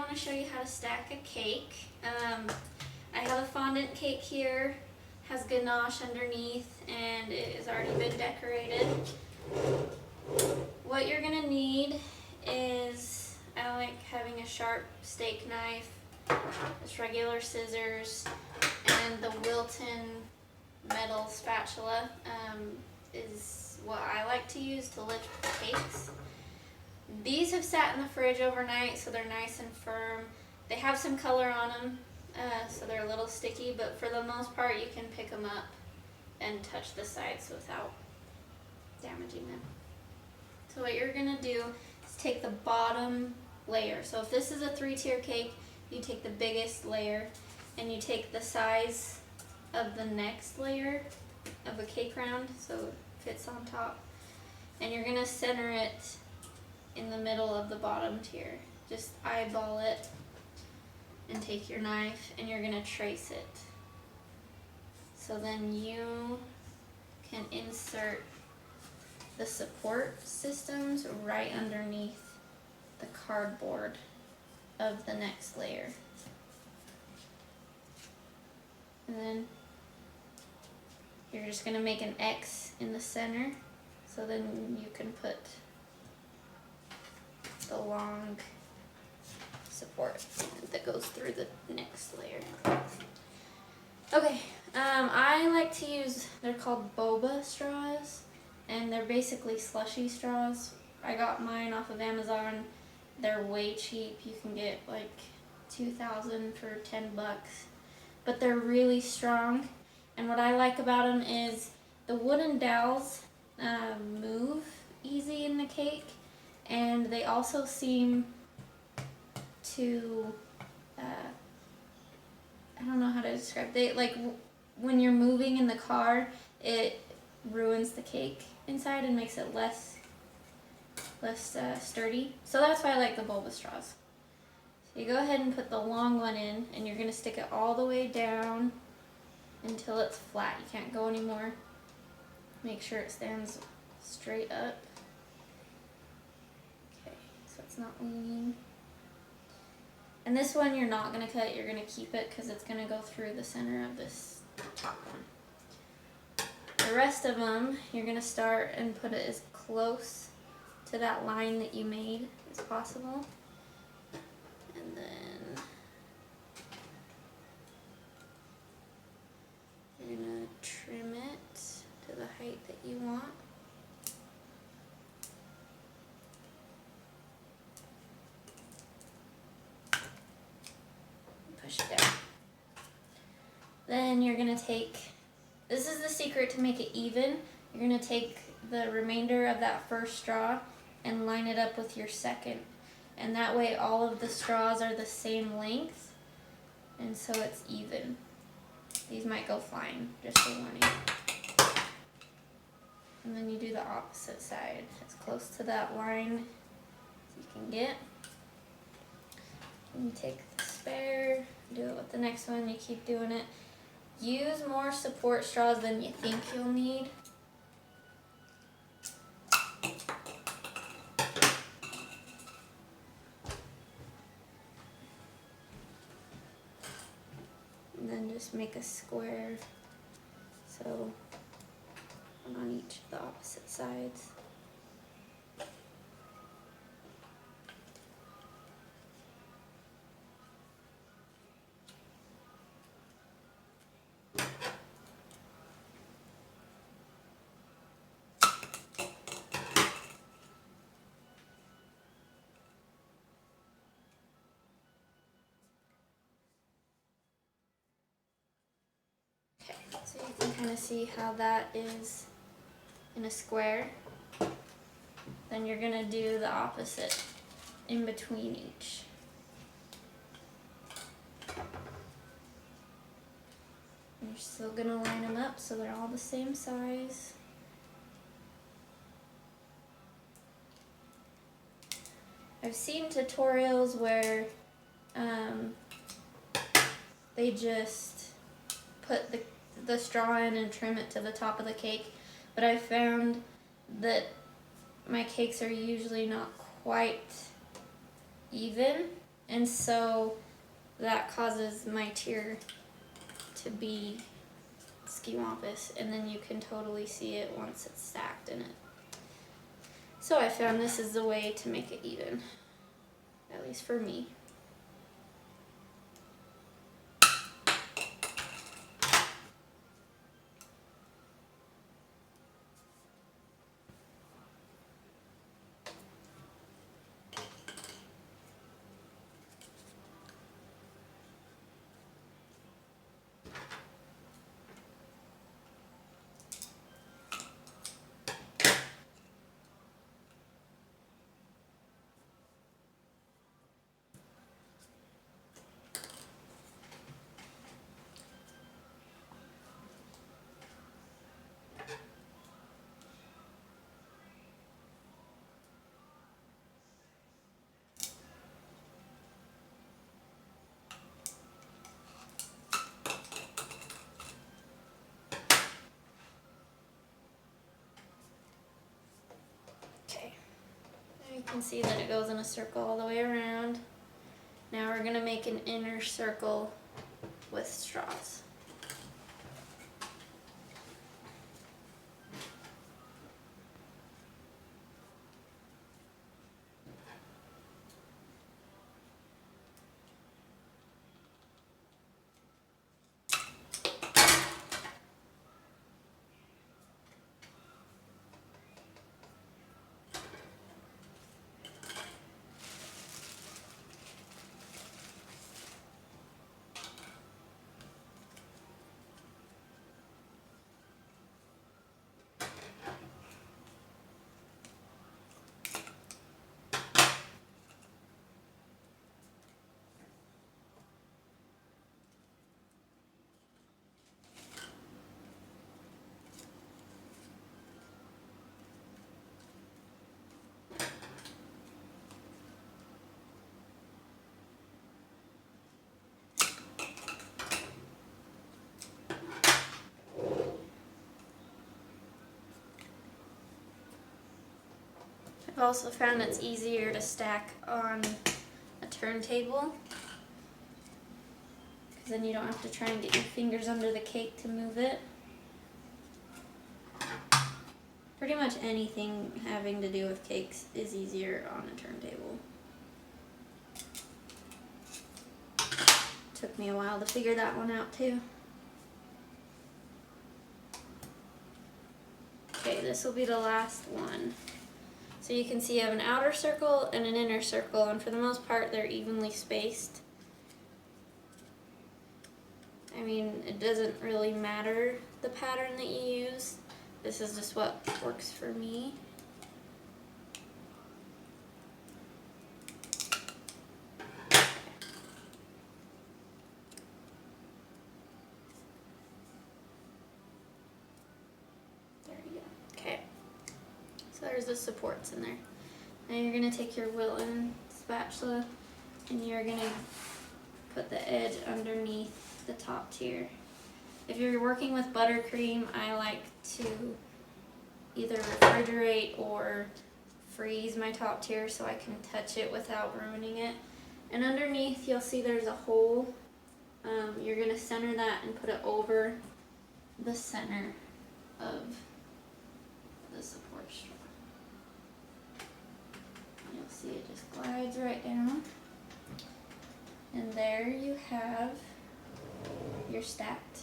want to show you how to stack a cake. I have a fondant cake here, has ganache underneath, and it has already been decorated. What you're going to need is, I like having a sharp steak knife, just regular scissors, and the Wilton metal spatula is what I like to use to lift the cakes. These have sat in the fridge overnight, so they're nice and firm. They have some color on them, so they're a little sticky, but for the most part you can pick them up and touch the sides without damaging them. So what you're going to do is take the bottom layer. So if this is a 3-tier cake, you take the biggest layer and you take the size of the next layer of a cake round, so it fits on top, and you're going to center it in the middle of the bottom tier. Just eyeball it and take your knife and you're going to trace it. So then you can insert the support systems right underneath the cardboard of the next layer. And then you're just going to make an X in the center, so then you can put the long support that goes through the next layer. Okay, I like to use, they're called boba straws, and they're basically slushy straws. I got mine off of Amazon. They're way cheap. You can get like 2,000 for 10 bucks, but they're really strong. And what I like about them is the wooden dowels move easy in the cake, and they also seem to, I don't know how to describe, they like when you're moving in the car, it ruins the cake inside and makes it less sturdy. So that's why I like the boba straws. So you go ahead and put the long one in, and you're going to stick it all the way down until it's flat. You can't go anymore. Make sure it stands straight up. Okay, so it's not leaning. And this one you're not going to cut, you're going to keep it because it's going to go through the center of this top one. The rest of them, you're going to start and put it as close to that line that you made as possible. And then you're going to trim it to the height that you want. Push it down. Then you're going to take, this is the secret to make it even, you're going to take the remainder of that first straw and line it up with your second. And that way all of the straws are the same length, and so it's even. These might go flying, just a warning. And then you do the opposite side, as close to that line as you can get. And you take the spare, do it with the next one, you keep doing it. Use more support straws than you think you'll need. And then just make a square, so one on each of the opposite sides. So you can kind of see how that is in a square. Then you're going to do the opposite in between each. You're still going to line them up so they're all the same size. I've seen tutorials where they just put the straw in and trim it to the top of the cake, but I found that my cakes are usually not quite even, And so that causes my tier to be skewampus, and then you can totally see it once it's stacked in it. So I found this is the way to make it even, at least for me. Okay, now you can see that it goes in a circle all the way around. Now we're gonna make an inner circle with straws. I've also found it's easier to stack on a turntable, because then you don't have to try and get your fingers under the cake to move it. Pretty much anything having to do with cakes is easier on a turntable. Took me a while to figure that one out too. Okay, this will be the last one. So you can see you have an outer circle and an inner circle, and for the most part they're evenly spaced. I mean, it doesn't really matter the pattern that you use. This is just what works for me. There you go. Okay. So there's the supports in there. Now you're going to take your Wilton spatula and you're going to put the edge underneath the top tier. If you're working with buttercream, I like to either refrigerate or freeze my top tier so I can touch it without ruining it. And underneath you'll see there's a hole. You're going to center that and put it over the center of the support straw. You'll see it just glides right down. And there you have your stacked